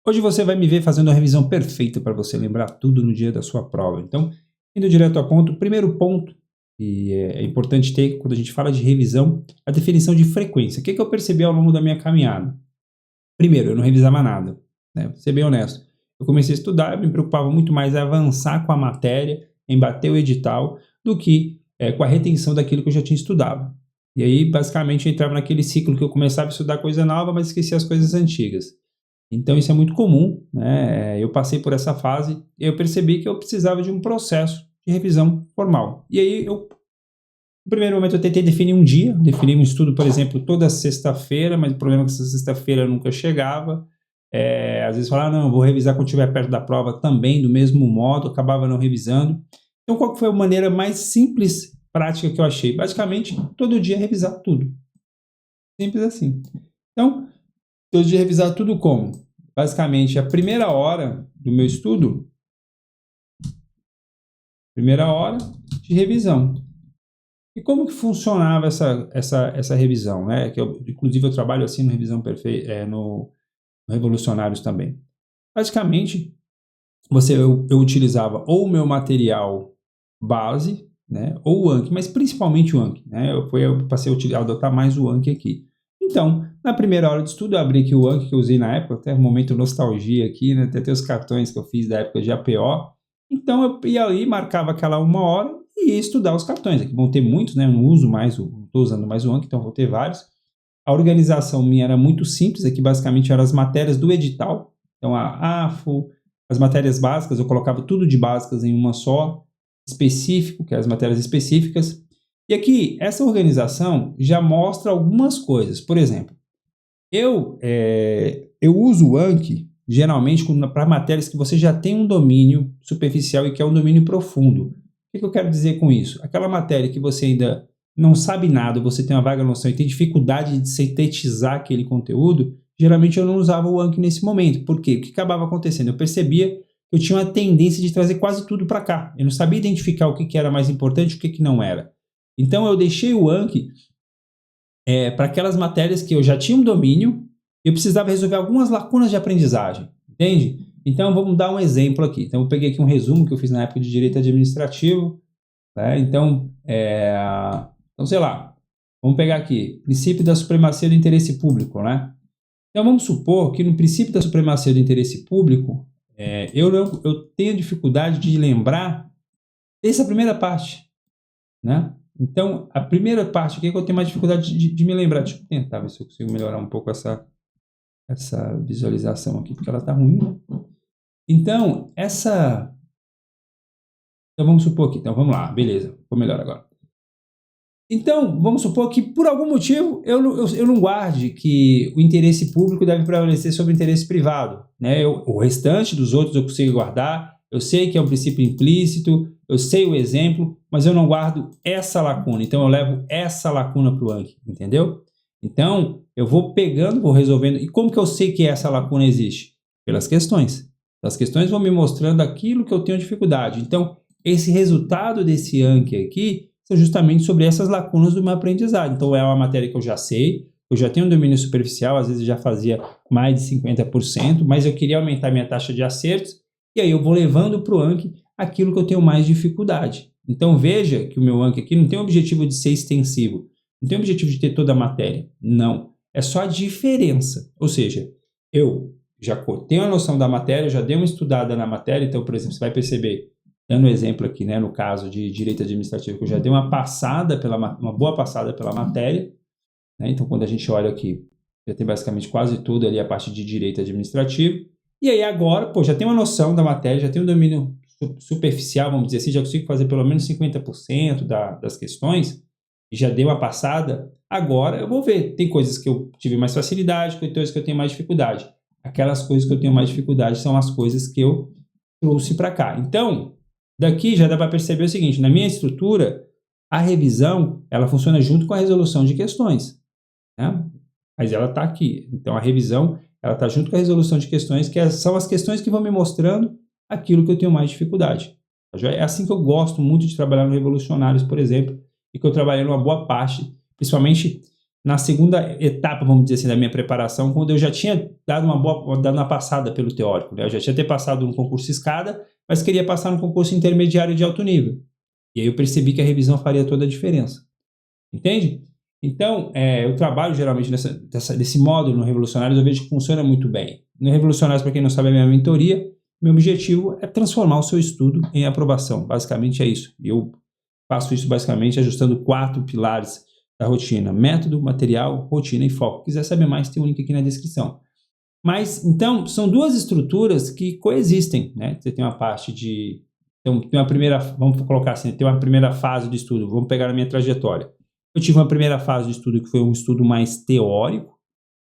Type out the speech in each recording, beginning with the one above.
Hoje você vai me ver fazendo a revisão perfeita para você lembrar tudo no dia da sua prova. Então, indo direto ao ponto, o primeiro ponto que é importante ter quando a gente fala de revisão, a definição de frequência. O que eu percebi ao longo da minha caminhada? Primeiro, eu não revisava nada, né? Vou ser bem honesto. Eu comecei a estudar, eu me preocupava muito mais em avançar com a matéria, em bater o edital, do que com a retenção daquilo que eu já tinha estudado. E aí, basicamente, eu entrava naquele ciclo que eu começava a estudar coisa nova, mas esquecia as coisas antigas. Então isso é muito comum, né? Eu passei por essa fase e eu percebi que eu precisava de um processo de revisão formal. E aí no primeiro momento eu tentei definir um dia, defini um estudo, por exemplo, toda sexta-feira, mas o problema é que essa sexta-feira nunca chegava. Às vezes falava, não, eu vou revisar quando estiver perto da prova também, do mesmo modo, acabava não revisando. Então qual que foi a maneira mais simples, prática que eu achei? Basicamente, todo dia revisar tudo. Simples assim. Então, todo dia revisar tudo como? Basicamente, a primeira hora do meu estudo, primeira hora de revisão. E como que funcionava essa revisão, né? Inclusive eu trabalho assim no Revisão Perfeita, no Revolucionários também. Basicamente, eu utilizava ou o meu material base, né? Ou o Anki, mas principalmente o Anki, né? Eu passei a adotar mais o Anki aqui. Então, na primeira hora de estudo, eu abri aqui o Anki que eu usei na época, até um momento nostalgia aqui, né? Até os cartões que eu fiz da época de APO. Então, eu ia ali, marcava aquela uma hora e ia estudar os cartões. Aqui vão ter muitos, né? Eu não uso mais, não estou usando mais o Anki, então vou ter vários. A organização minha era muito simples, aqui basicamente eram as matérias do edital. Então, a AFO, as matérias básicas, eu colocava tudo de básicas em uma só, específico, que é as matérias específicas. E aqui, essa organização já mostra algumas coisas. Por exemplo, eu uso o Anki geralmente para matérias que você já tem um domínio superficial e que é um domínio profundo. O que eu quero dizer com isso? Aquela matéria que você ainda não sabe nada, você tem uma vaga noção e tem dificuldade de sintetizar aquele conteúdo, geralmente eu não usava o Anki nesse momento. Por quê? O que acabava acontecendo? Eu percebia que eu tinha uma tendência de trazer quase tudo para cá. Eu não sabia identificar o que era mais importante e o que não era. Então eu deixei o Anki para aquelas matérias que eu já tinha um domínio, eu precisava resolver algumas lacunas de aprendizagem, entende? Então vamos dar um exemplo aqui. Então eu peguei aqui um resumo que eu fiz na época de Direito Administrativo, né? Então sei lá, vamos pegar aqui, princípio da supremacia do interesse público, né? Então vamos supor que no princípio da supremacia do interesse público, eu tenho dificuldade de lembrar dessa primeira parte, né? Então, a primeira parte aqui é que eu tenho mais dificuldade de me lembrar. Deixa eu tentar ver se eu consigo melhorar um pouco essa visualização aqui, porque ela está ruim, né? Então, Então, vamos supor aqui. Então, vamos lá. Beleza. Ficou melhor agora. Então, vamos supor que, por algum motivo, eu não guarde que o interesse público deve prevalecer sobre o interesse privado, né? O restante dos outros eu consigo guardar. Eu sei que é um princípio implícito, eu sei o exemplo, mas eu não guardo essa lacuna. Então, eu levo essa lacuna para o Anki, entendeu? Então, eu vou pegando, vou resolvendo. E como que eu sei que essa lacuna existe? Pelas questões. As questões vão me mostrando aquilo que eu tenho dificuldade. Então, esse resultado desse Anki aqui são justamente sobre essas lacunas do meu aprendizado. Então, é uma matéria que eu já sei, eu já tenho um domínio superficial, às vezes eu já fazia mais de 50%, mas eu queria aumentar minha taxa de acertos, e aí eu vou levando para o Anki aquilo que eu tenho mais dificuldade. Então veja que o meu Anki aqui não tem o objetivo de ser extensivo, não tem o objetivo de ter toda a matéria, não. É só a diferença, ou seja, eu já tenho a noção da matéria, já dei uma estudada na matéria, então, por exemplo, você vai perceber, dando um exemplo aqui, né, no caso de Direito Administrativo, que eu já dei uma boa passada pela matéria, né? Então quando a gente olha aqui, já tem basicamente quase tudo ali a parte de Direito Administrativo. E aí agora, já tem uma noção da matéria, já tem um domínio superficial, vamos dizer assim, já consigo fazer pelo menos 50% das questões, e já dei uma passada. Agora eu vou ver, tem coisas que eu tive mais facilidade, tem coisas que eu tenho mais dificuldade. Aquelas coisas que eu tenho mais dificuldade são as coisas que eu trouxe para cá. Então, daqui já dá para perceber o seguinte, na minha estrutura, a revisão, ela funciona junto com a resolução de questões, né? Mas ela está aqui. Então, a revisão, ela está junto com a resolução de questões, que são as questões que vão me mostrando aquilo que eu tenho mais dificuldade. É assim que eu gosto muito de trabalhar no Revolucionários, por exemplo, e que eu trabalhei numa boa parte, principalmente na segunda etapa, vamos dizer assim, da minha preparação, quando eu já tinha dado uma passada pelo teórico, né? Eu já tinha passado no concurso escada, mas queria passar no concurso intermediário de alto nível. E aí eu percebi que a revisão faria toda a diferença. Entende? Então, eu trabalho geralmente desse modo no Revolucionários, eu vejo que funciona muito bem. No Revolucionários, para quem não sabe, é a minha mentoria. Meu objetivo é transformar o seu estudo em aprovação. Basicamente é isso. Eu faço isso basicamente ajustando 4 pilares da rotina: método, material, rotina e foco. Se quiser saber mais, tem um link aqui na descrição. Mas, então, são 2 estruturas que coexistem, né? Você tem uma parte de... Então, tem uma primeira... Vamos colocar assim, tem uma primeira fase do estudo. Vamos pegar a minha trajetória. Eu tive uma primeira fase de estudo que foi um estudo mais teórico.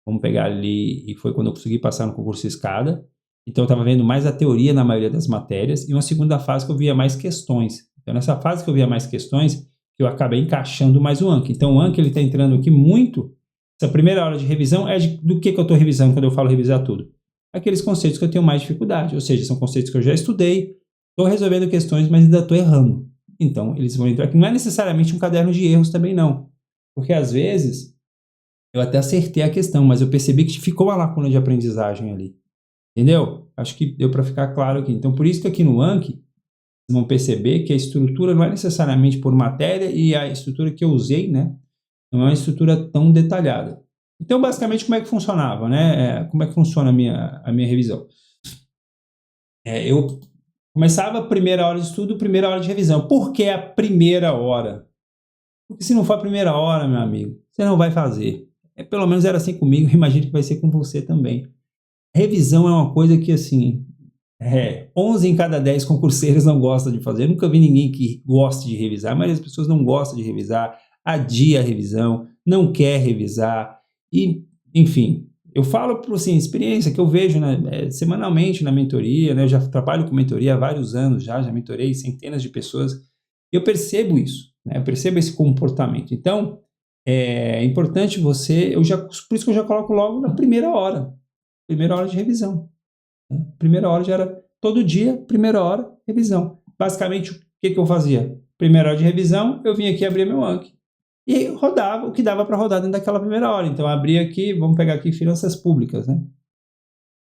Vamos pegar ali, e foi quando eu consegui passar no concurso escada. Então, eu estava vendo mais a teoria na maioria das matérias. E uma segunda fase que eu via mais questões. Então, nessa fase que eu via mais questões, eu acabei encaixando mais o Anki. Então, o Anki está entrando aqui muito. Essa primeira hora de revisão é do que eu estou revisando quando eu falo revisar tudo? Aqueles conceitos que eu tenho mais dificuldade. Ou seja, são conceitos que eu já estudei, estou resolvendo questões, mas ainda estou errando. Então, eles vão entrar aqui. Não é necessariamente um caderno de erros também, não. Porque, às vezes, eu até acertei a questão, mas eu percebi que ficou uma lacuna de aprendizagem ali. Entendeu? Acho que deu para ficar claro aqui. Então, por isso que aqui no Anki, vocês vão perceber que a estrutura não é necessariamente por matéria, e a estrutura que eu usei, né, não é uma estrutura tão detalhada. Então, basicamente, como é que funcionava, né? Como é que funciona a minha revisão? Eu começava a primeira hora de estudo, primeira hora de revisão. Por que a primeira hora? Porque se não for a primeira hora, meu amigo, você não vai fazer. Pelo menos era assim comigo, imagino que vai ser com você também. Revisão é uma coisa que, assim, 11 em cada 10 concurseiros não gostam de fazer. Eu nunca vi ninguém que goste de revisar, mas as pessoas não gostam de revisar, adia a revisão, não quer revisar, e, enfim, eu falo por assim, experiência que eu vejo, né, semanalmente na mentoria, né, eu já trabalho com mentoria há vários anos, já mentorei centenas de pessoas, e eu percebo isso, né, eu percebo esse comportamento. Então, é importante você, por isso que eu já coloco logo na primeira hora de revisão. Primeira hora já era todo dia, primeira hora, revisão. Basicamente, o que eu fazia? Primeira hora de revisão, eu vinha aqui abrir meu Anki. E rodava o que dava para rodar dentro daquela primeira hora. Então, eu abri aqui, vamos pegar aqui finanças públicas, né?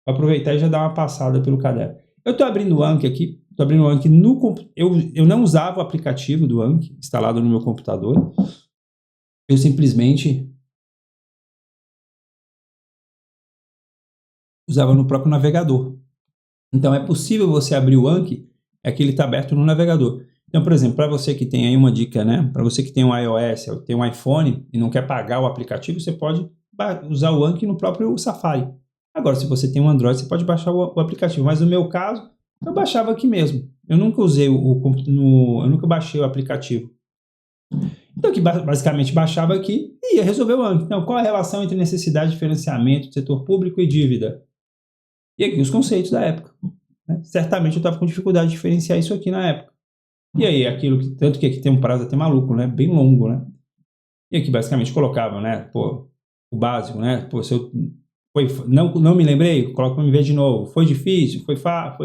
Vou aproveitar e já dar uma passada pelo caderno. Eu estou abrindo o Anki aqui, estou abrindo o Anki no computador. Eu não usava o aplicativo do Anki instalado no meu computador. Eu simplesmente usava no próprio navegador. Então, é possível você abrir o Anki, que ele está aberto no navegador. Então, por exemplo, para você que tem aí uma dica, né? Para você que tem um iOS ou tem um iPhone e não quer pagar o aplicativo, você pode usar o Anki no próprio Safari. Agora, se você tem um Android, você pode baixar o aplicativo. Mas no meu caso, eu baixava aqui mesmo. Eu nunca usei eu nunca baixei o aplicativo. Então, que basicamente baixava aqui e ia resolver o Anki. Então, qual a relação entre necessidade de financiamento do setor público e dívida? E aqui os conceitos da época. Né? Certamente eu estava com dificuldade de diferenciar isso aqui na época. E aí, tanto que aqui tem um prazo até maluco, né? Bem longo, né? E aqui basicamente colocava, né? Pô, o básico, né? Pô, se eu não me lembrei, coloca para me ver de novo. Foi difícil? Foi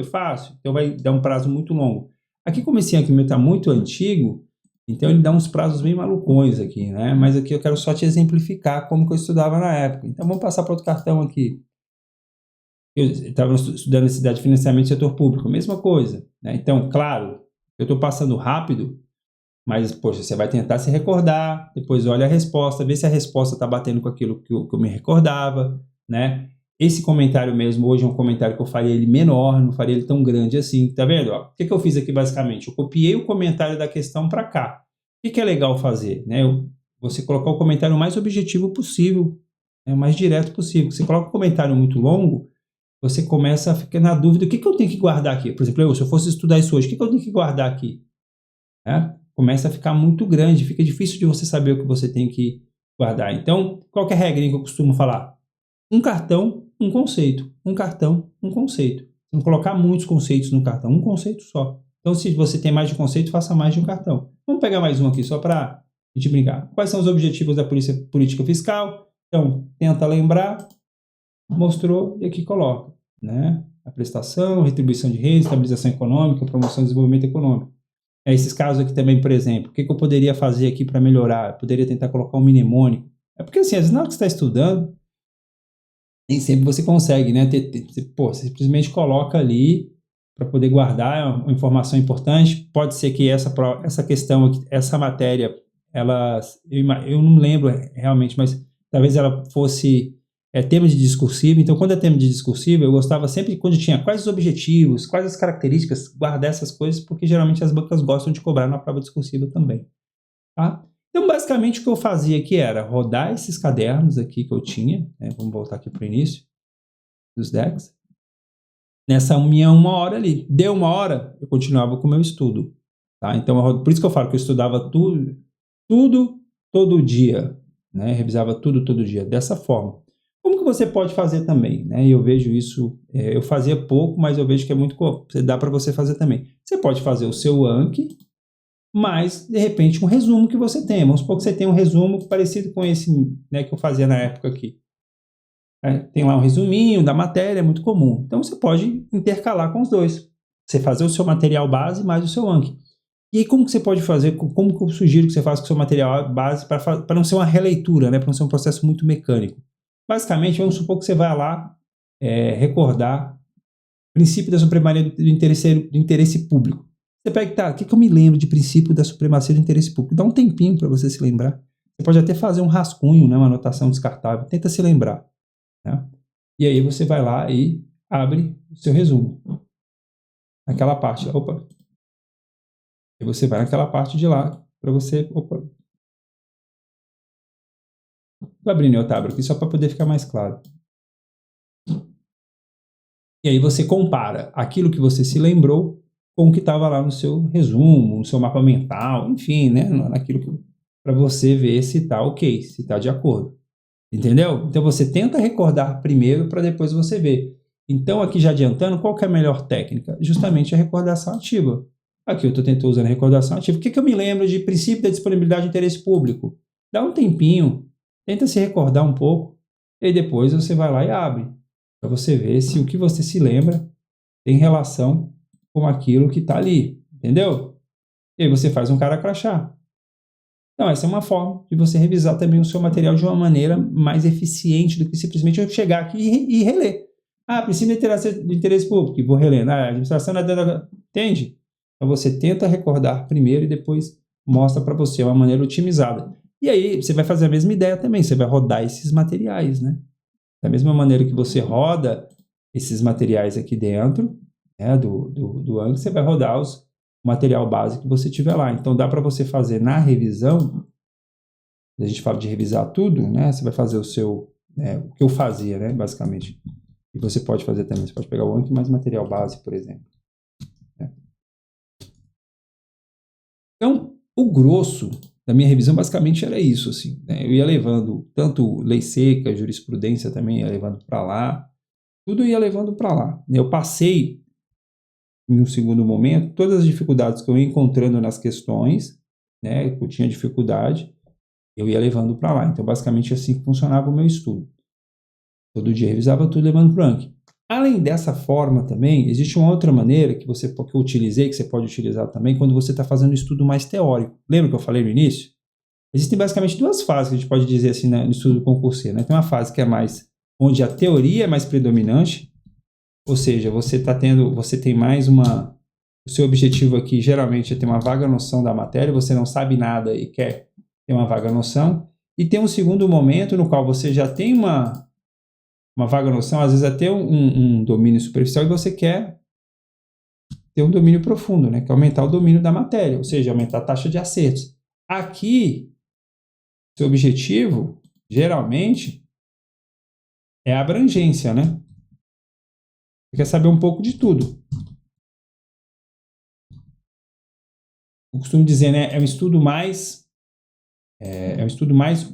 fácil? Então vai dar um prazo muito longo. Aqui, como esse aqui está muito antigo, então ele dá uns prazos bem malucões aqui, né? Mas aqui eu quero só te exemplificar como que eu estudava na época. Então vamos passar para outro cartão aqui. Eu estava estudando necessidade de financiamento do setor público, mesma coisa, né? Então, claro, eu estou passando rápido, mas, poxa, você vai tentar se recordar, depois olha a resposta, vê se a resposta está batendo com aquilo que eu me recordava, né? Esse comentário mesmo, hoje é um comentário que eu faria ele menor, não faria ele tão grande assim, tá vendo? Ó, o que eu fiz aqui basicamente? Eu copiei o comentário da questão para cá. O que é legal fazer, né? Você colocar o comentário o mais objetivo possível, né? O mais direto possível. Você coloca um comentário muito longo, você começa a ficar na dúvida, o que eu tenho que guardar aqui? Por exemplo, se eu fosse estudar isso hoje, o que eu tenho que guardar aqui? Começa a ficar muito grande, fica difícil de você saber o que você tem que guardar. Então, qual que é a regrinha que eu costumo falar? Um cartão, um conceito. Um cartão, um conceito. Não colocar muitos conceitos no cartão, um conceito só. Então, se você tem mais de um conceito, faça mais de um cartão. Vamos pegar mais um aqui, só para a gente brincar. Quais são os objetivos da política fiscal? Então, tenta lembrar, mostrou e aqui coloca, né? A prestação, retribuição de renda, estabilização econômica, promoção do desenvolvimento econômico. Esses casos aqui também, por exemplo, o que eu poderia fazer aqui para melhorar? Eu poderia tentar colocar um mnemônico. É porque assim, às vezes na hora que você está estudando, nem sempre você consegue, né? Você simplesmente coloca ali para poder guardar uma informação importante. Pode ser que essa questão, essa matéria, eu não lembro realmente, mas talvez ela fosse tema de discursivo. Então, quando é tema de discursivo, eu gostava sempre, quando tinha quais os objetivos, quais as características, guardar essas coisas, porque geralmente as bancas gostam de cobrar na prova discursiva também. Tá? Então, basicamente, o que eu fazia aqui era rodar esses cadernos aqui que eu tinha, né? Vamos voltar aqui para o início dos decks, nessa minha 1 hora ali. Deu 1 hora, eu continuava com o meu estudo. Tá? Então, por isso que eu falo que eu estudava tudo todo dia, né? Revisava tudo todo dia, dessa forma. Como que você pode fazer também? Né? E eu vejo isso, eu fazia pouco, mas eu vejo que é muito, dá para você fazer também. Você pode fazer o seu Anki, mas, de repente, um resumo que você tem. Vamos supor que você tem um resumo parecido com esse, né, que eu fazia na época aqui. Tem lá um resuminho da matéria, é muito comum. Então, você pode intercalar com os dois. Você fazer o seu material base mais o seu Anki. E aí, como que você pode fazer, como que eu sugiro que você faça com o seu material base para não ser uma releitura, né, para não ser um processo muito mecânico? Basicamente, vamos supor que você vai lá recordar o princípio da supremacia do interesse público. Você pega, o que eu me lembro de princípio da supremacia do interesse público? Dá um tempinho para você se lembrar. Você pode até fazer um rascunho, né, uma anotação descartável. Tenta se lembrar. Né? E aí você vai lá e abre o seu resumo. Naquela parte. Opa. E você vai naquela parte de lá para você... Opa. Estou abrindo outra aba aqui só para poder ficar mais claro. E aí você compara aquilo que você se lembrou com o que estava lá no seu resumo, no seu mapa mental, enfim, né? Naquilo para você ver se está ok, se está de acordo. Entendeu? Então você tenta recordar primeiro para depois você ver. Então, aqui já adiantando, qual que é a melhor técnica? Justamente a recordação ativa. Aqui eu estou usando a recordação ativa. O que eu me lembro de princípio da disponibilidade de interesse público? Dá um tempinho, tenta se recordar um pouco, e depois você vai lá e abre, para você ver se o que você se lembra tem relação com aquilo que está ali, entendeu? E aí você faz um cara crachá. Então, essa é uma forma de você revisar também o seu material de uma maneira mais eficiente do que simplesmente eu chegar aqui e reler. Princípio de interesse público, e vou relendo. A administração... Entende? Então, você tenta recordar primeiro e depois mostra para você uma maneira otimizada. E aí, você vai fazer a mesma ideia também. Você vai rodar esses materiais, né? Da mesma maneira que você roda esses materiais aqui dentro, né, do Anki, você vai rodar o material base que você tiver lá. Então, dá para você fazer na revisão, a gente fala de revisar tudo, né? Você vai fazer o que eu fazia, né, basicamente. E você pode fazer também, você pode pegar o Anki mais material base, por exemplo. Né? Então, o grosso da minha revisão basicamente era isso, assim, né? Eu ia levando tanto lei seca, jurisprudência também ia levando para lá, tudo ia levando para lá. Eu passei, em um segundo momento, todas as dificuldades que eu ia encontrando nas questões, né, que eu tinha dificuldade, eu ia levando para lá. Então, basicamente, assim que funcionava o meu estudo. Todo dia revisava tudo levando para o Anki. Além dessa forma também, existe uma outra maneira que eu utilizei, que você pode utilizar também, quando você está fazendo um estudo mais teórico. Lembra que eu falei no início? Existem basicamente duas fases que a gente pode dizer assim no estudo concurseiro, né? Tem uma fase que é mais, onde a teoria é mais predominante, ou seja, você tem mais o seu objetivo aqui geralmente é ter uma vaga noção da matéria, você não sabe nada e quer ter uma vaga noção, e tem um segundo momento no qual você já tem uma vaga noção, às vezes até um domínio superficial, e você quer ter um domínio profundo, né? Que é aumentar o domínio da matéria, ou seja, aumentar a taxa de acertos. Aqui, seu objetivo, geralmente, é a abrangência, né? Você quer saber um pouco de tudo. Eu costumo dizer, né? É um estudo mais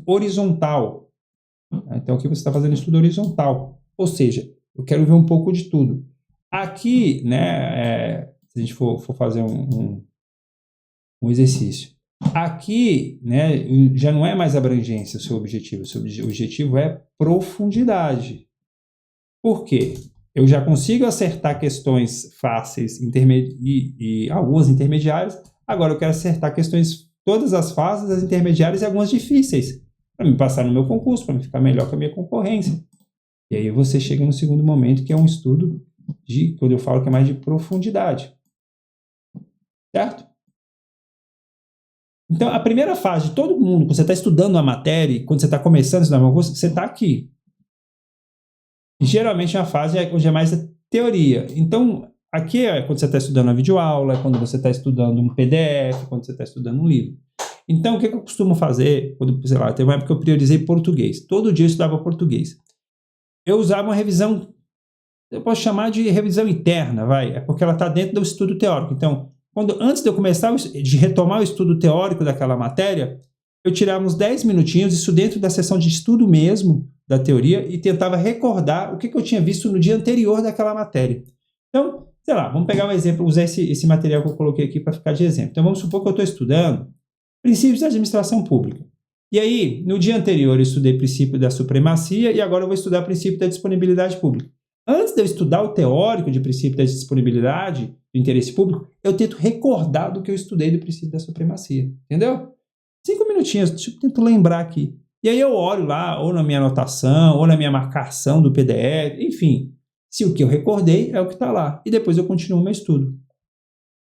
horizontal. Então, aqui você está fazendo estudo horizontal. Ou seja, eu quero ver um pouco de tudo. Aqui, né? Se a gente for fazer um exercício. Aqui, né? Já não é mais abrangência o seu objetivo. O seu objetivo é profundidade. Por quê? Eu já consigo acertar questões fáceis e algumas intermediárias. Agora eu quero acertar questões, todas as fáceis, as intermediárias e algumas difíceis. para me passar no meu concurso, para me ficar melhor que a minha concorrência. E aí você chega no segundo momento, que é um estudo quando eu falo que é mais de profundidade. Certo? Então, a primeira fase de todo mundo, quando você está estudando a matéria, quando você está começando a estudar uma coisa, você está aqui. E, geralmente, a fase onde é mais a teoria. Então, aqui é quando você está estudando uma videoaula, é quando você está estudando um PDF, quando você está estudando um livro. Então, o que eu costumo fazer? Quando, sei lá, teve uma época que eu priorizei português. Todo dia eu estudava português. Eu usava uma revisão, eu posso chamar de revisão interna, é porque ela está dentro do estudo teórico. Então, antes de eu começar de retomar o estudo teórico daquela matéria, eu tirava uns 10 minutinhos, isso dentro da sessão de estudo mesmo, da teoria, e tentava recordar o que eu tinha visto no dia anterior daquela matéria. Então, sei lá, vamos pegar um exemplo, usar esse material que eu coloquei aqui para ficar de exemplo. Então, vamos supor que eu estou estudando princípios da administração pública. E aí, no dia anterior, eu estudei princípio da supremacia e agora eu vou estudar princípio da disponibilidade pública. Antes de eu estudar o teórico de princípio da disponibilidade, do interesse público, eu tento recordar do que eu estudei do princípio da supremacia. Entendeu? 5 minutinhos, eu tento lembrar aqui. E aí eu olho lá, ou na minha anotação, ou na minha marcação do PDF, enfim. Se o que eu recordei é o que está lá. E depois eu continuo o meu estudo.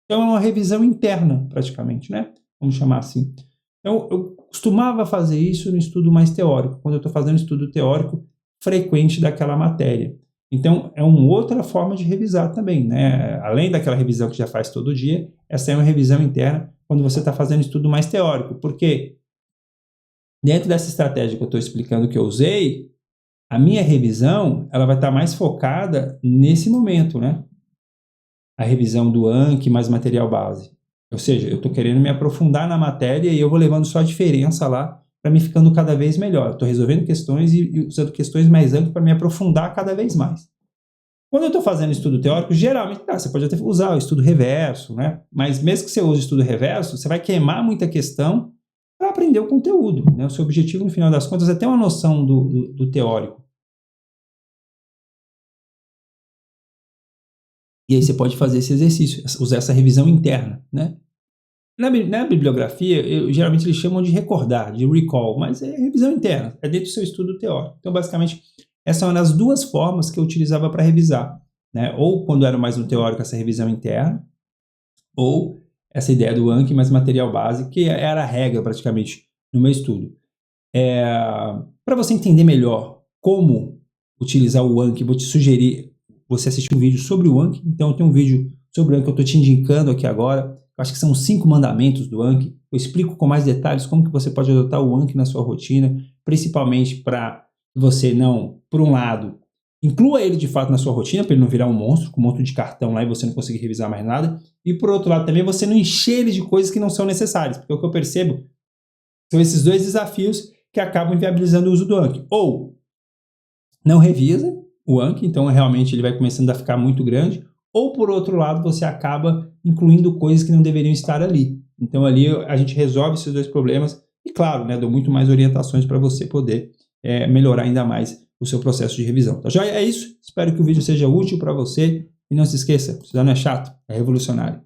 Então é uma revisão interna, praticamente, né? Vamos chamar assim. Então eu costumava fazer isso no estudo mais teórico, quando eu estou fazendo estudo teórico frequente daquela matéria. Então, é uma outra forma de revisar também, né? Além daquela revisão que já faz todo dia, essa é uma revisão interna quando você está fazendo estudo mais teórico. Porque dentro dessa estratégia que eu estou explicando que eu usei, a minha revisão ela vai estar mais focada nesse momento, né? A revisão do Anki mais material base. Ou seja, eu estou querendo me aprofundar na matéria e eu vou levando só a diferença lá para me ficando cada vez melhor. Estou resolvendo questões e usando questões mais amplas para me aprofundar cada vez mais. Quando eu estou fazendo estudo teórico, geralmente, você pode até usar o estudo reverso, né? Mas mesmo que você use o estudo reverso, você vai queimar muita questão para aprender o conteúdo, né? O seu objetivo, no final das contas, é ter uma noção do teórico. E aí você pode fazer esse exercício, usar essa revisão interna, né? Na bibliografia, geralmente eles chamam de recordar, de recall, mas é revisão interna, é dentro do seu estudo teórico. Então, basicamente, essa é uma das duas formas que eu utilizava para revisar, né? Ou quando era mais no teórico, essa revisão interna, ou essa ideia do Anki mais material base, que era a regra praticamente no meu estudo. Para você entender melhor como utilizar o Anki, vou te sugerir você assistir um vídeo sobre o Anki. Então, tem um vídeo sobre o Anki que eu estou te indicando aqui agora. Eu acho que são 5 mandamentos do Anki. Eu explico com mais detalhes como que você pode adotar o Anki na sua rotina, principalmente para você não, por um lado, inclua ele de fato na sua rotina, para ele não virar um monstro, com um monte de cartão lá e você não conseguir revisar mais nada. E por outro lado também, você não encher ele de coisas que não são necessárias, porque o que eu percebo são esses dois desafios que acabam inviabilizando o uso do Anki. Ou não revisa o Anki, então realmente ele vai começando a ficar muito grande, ou por outro lado você acaba incluindo coisas que não deveriam estar ali. Então ali a gente resolve esses dois problemas e claro, né, dou muito mais orientações para você poder melhorar ainda mais o seu processo de revisão. Tá joia? É isso, espero que o vídeo seja útil para você e não se esqueça, estudar não é chato, é revolucionário.